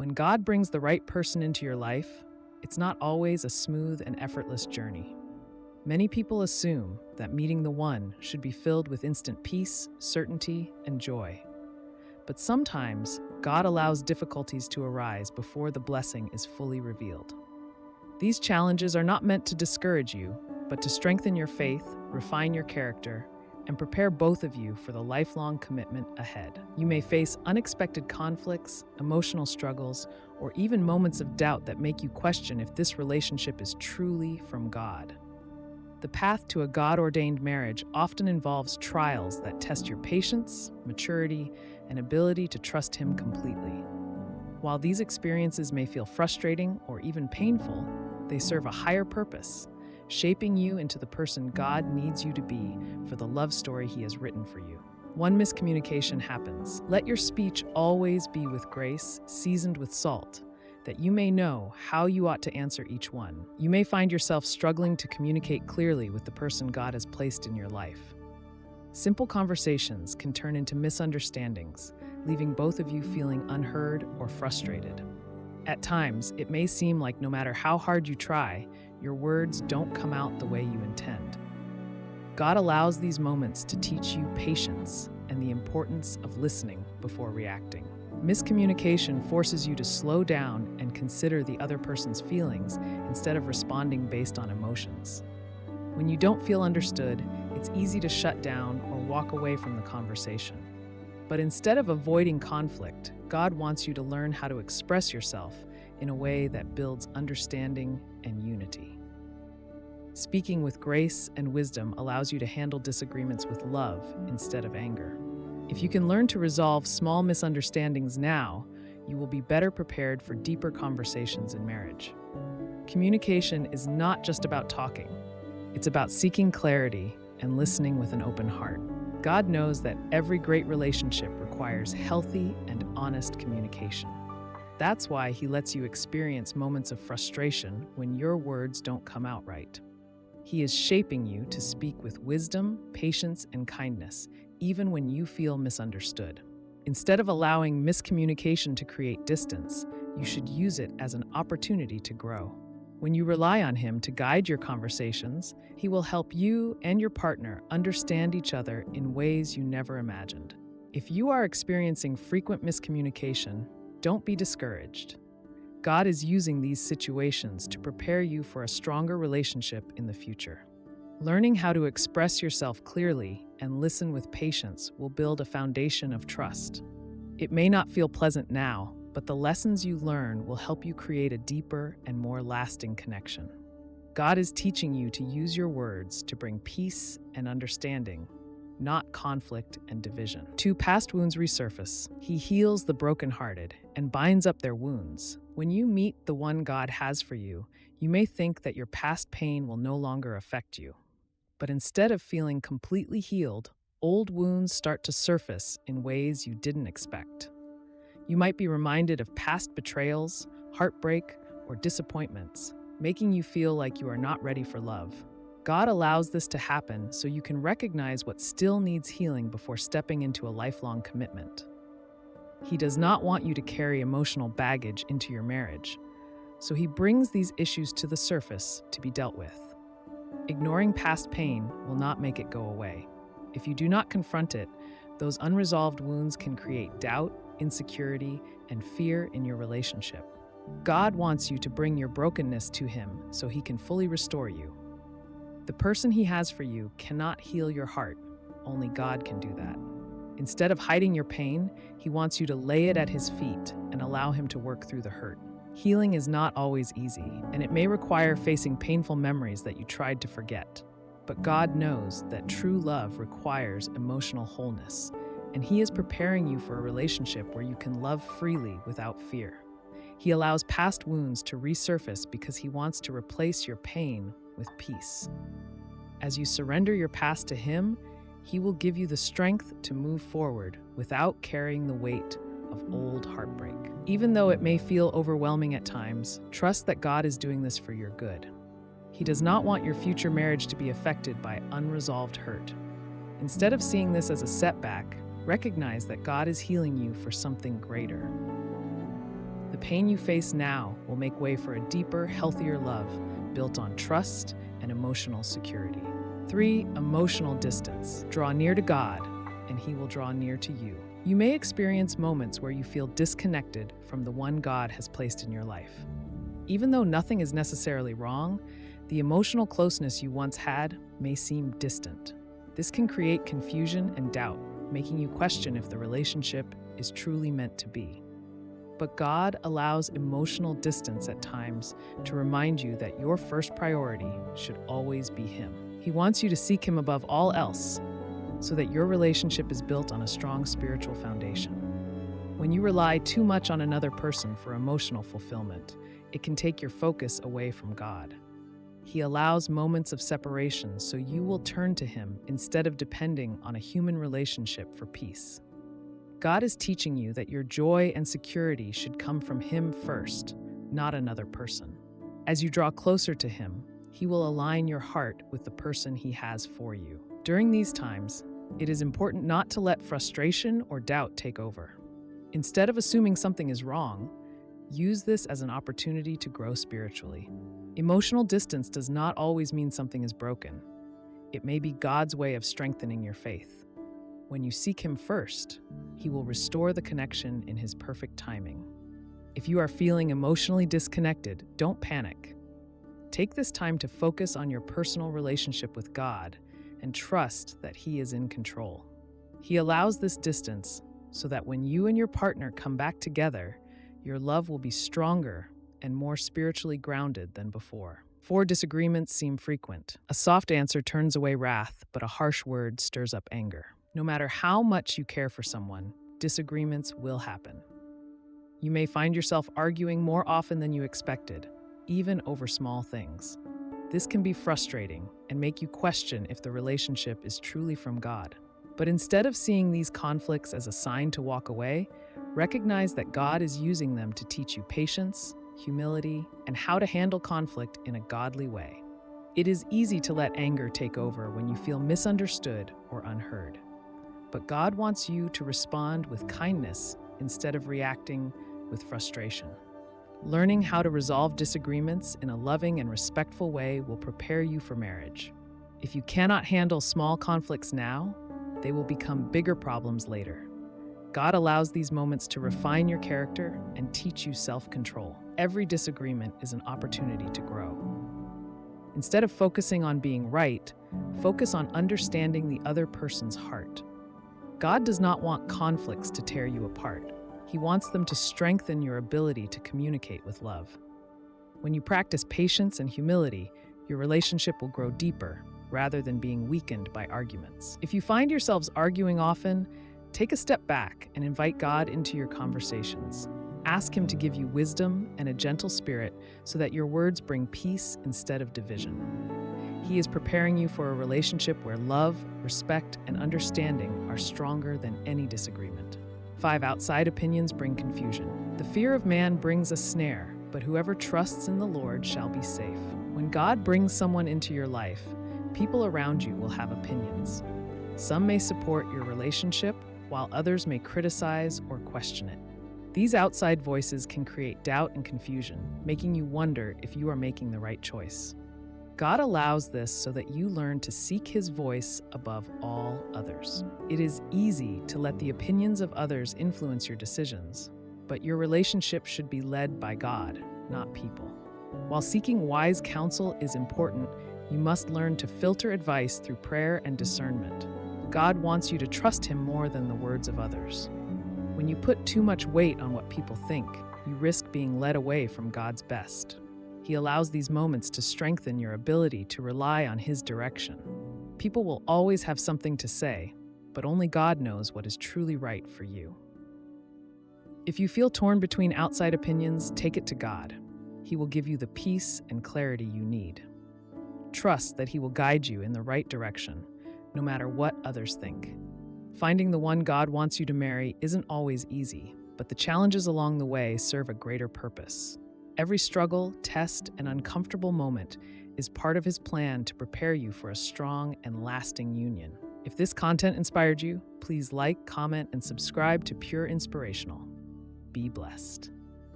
When God brings the right person into your life, it's not always a smooth and effortless journey. Many people assume that meeting the one should be filled with instant peace, certainty, and joy. But sometimes, God allows difficulties to arise before the blessing is fully revealed. These challenges are not meant to discourage you, but to strengthen your faith, refine your character, and prepare both of you for the lifelong commitment ahead. You may face unexpected conflicts, emotional struggles, or even moments of doubt that make you question if this relationship is truly from God. The path to a God-ordained marriage often involves trials that test your patience, maturity, and ability to trust Him completely. While these experiences may feel frustrating or even painful, they serve a higher purpose, shaping you into the person God needs you to be for the love story He has written for you. One miscommunication happens. Let your speech always be with grace, seasoned with salt, that you may know how you ought to answer each one. You may find yourself struggling to communicate clearly with the person God has placed in your life. Simple conversations can turn into misunderstandings, leaving both of you feeling unheard or frustrated. At times, it may seem like no matter how hard you try, your words don't come out the way you intend. God allows these moments to teach you patience and the importance of listening before reacting. Miscommunication forces you to slow down and consider the other person's feelings instead of responding based on emotions. When you don't feel understood, it's easy to shut down or walk away from the conversation. But instead of avoiding conflict, God wants you to learn how to express yourself in a way that builds understanding and unity. Speaking with grace and wisdom allows you to handle disagreements with love instead of anger. If you can learn to resolve small misunderstandings now, you will be better prepared for deeper conversations in marriage. Communication is not just about talking. It's about seeking clarity and listening with an open heart. God knows that every great relationship requires healthy and honest communication. That's why He lets you experience moments of frustration when your words don't come out right. He is shaping you to speak with wisdom, patience, and kindness, even when you feel misunderstood. Instead of allowing miscommunication to create distance, you should use it as an opportunity to grow. When you rely on Him to guide your conversations, He will help you and your partner understand each other in ways you never imagined. If you are experiencing frequent miscommunication, don't be discouraged. God is using these situations to prepare you for a stronger relationship in the future. Learning how to express yourself clearly and listen with patience will build a foundation of trust. It may not feel pleasant now, but the lessons you learn will help you create a deeper and more lasting connection. God is teaching you to use your words to bring peace and understanding, not conflict and division. Two past wounds resurface. He heals the brokenhearted and binds up their wounds. When you meet the one God has for you, you may think that your past pain will no longer affect you. But instead of feeling completely healed, old wounds start to surface in ways you didn't expect. You might be reminded of past betrayals, heartbreak, or disappointments, making you feel like you are not ready for love. God allows this to happen so you can recognize what still needs healing before stepping into a lifelong commitment. He does not want you to carry emotional baggage into your marriage, so He brings these issues to the surface to be dealt with. Ignoring past pain will not make it go away. If you do not confront it, those unresolved wounds can create doubt, insecurity, and fear in your relationship. God wants you to bring your brokenness to Him so He can fully restore you. The person He has for you cannot heal your heart. Only God can do that. Instead of hiding your pain, He wants you to lay it at His feet and allow Him to work through the hurt. Healing is not always easy, and it may require facing painful memories that you tried to forget. But God knows that true love requires emotional wholeness, and He is preparing you for a relationship where you can love freely without fear. He allows past wounds to resurface because He wants to replace your pain with peace. As you surrender your past to Him, He will give you the strength to move forward without carrying the weight of old heartbreak. Even though it may feel overwhelming at times, trust that God is doing this for your good. He does not want your future marriage to be affected by unresolved hurt. Instead of seeing this as a setback, recognize that God is healing you for something greater. The pain you face now will make way for a deeper, healthier love built on trust and emotional security. 3. Emotional distance. Draw near to God, and He will draw near to you. You may experience moments where you feel disconnected from the one God has placed in your life. Even though nothing is necessarily wrong, the emotional closeness you once had may seem distant. This can create confusion and doubt, making you question if the relationship is truly meant to be. But God allows emotional distance at times to remind you that your first priority should always be Him. He wants you to seek Him above all else so that your relationship is built on a strong spiritual foundation. When you rely too much on another person for emotional fulfillment, it can take your focus away from God. He allows moments of separation so you will turn to Him instead of depending on a human relationship for peace. God is teaching you that your joy and security should come from Him first, not another person. As you draw closer to Him, He will align your heart with the person He has for you. During these times, it is important not to let frustration or doubt take over. Instead of assuming something is wrong, use this as an opportunity to grow spiritually. Emotional distance does not always mean something is broken. It may be God's way of strengthening your faith. When you seek Him first, He will restore the connection in His perfect timing. If you are feeling emotionally disconnected, don't panic. Take this time to focus on your personal relationship with God and trust that He is in control. He allows this distance so that when you and your partner come back together, your love will be stronger and more spiritually grounded than before. 4. Disagreements seem frequent. A soft answer turns away wrath, but a harsh word stirs up anger. No matter how much you care for someone, disagreements will happen. You may find yourself arguing more often than you expected, even over small things. This can be frustrating and make you question if the relationship is truly from God. But instead of seeing these conflicts as a sign to walk away, recognize that God is using them to teach you patience, humility, and how to handle conflict in a godly way. It is easy to let anger take over when you feel misunderstood or unheard. But God wants you to respond with kindness instead of reacting with frustration. Learning how to resolve disagreements in a loving and respectful way will prepare you for marriage. If you cannot handle small conflicts now, they will become bigger problems later. God allows these moments to refine your character and teach you self-control. Every disagreement is an opportunity to grow. Instead of focusing on being right, focus on understanding the other person's heart. God does not want conflicts to tear you apart. He wants them to strengthen your ability to communicate with love. When you practice patience and humility, your relationship will grow deeper rather than being weakened by arguments. If you find yourselves arguing often, take a step back and invite God into your conversations. Ask Him to give you wisdom and a gentle spirit so that your words bring peace instead of division. He is preparing you for a relationship where love, respect, and understanding are stronger than any disagreement. 5. Outside opinions bring confusion. The fear of man brings a snare, but whoever trusts in the Lord shall be safe. When God brings someone into your life, people around you will have opinions. Some may support your relationship, while others may criticize or question it. These outside voices can create doubt and confusion, making you wonder if you are making the right choice. God allows this so that you learn to seek His voice above all others. It is easy to let the opinions of others influence your decisions, but your relationship should be led by God, not people. While seeking wise counsel is important, you must learn to filter advice through prayer and discernment. God wants you to trust Him more than the words of others. When you put too much weight on what people think, you risk being led away from God's best. He allows these moments to strengthen your ability to rely on His direction. People will always have something to say, but only God knows what is truly right for you. If you feel torn between outside opinions, take it to God. He will give you the peace and clarity you need. Trust that He will guide you in the right direction, no matter what others think. Finding the one God wants you to marry isn't always easy, but the challenges along the way serve a greater purpose. Every struggle, test, and uncomfortable moment is part of His plan to prepare you for a strong and lasting union. If this content inspired you, please like, comment, and subscribe to Pure Inspirational. Be blessed.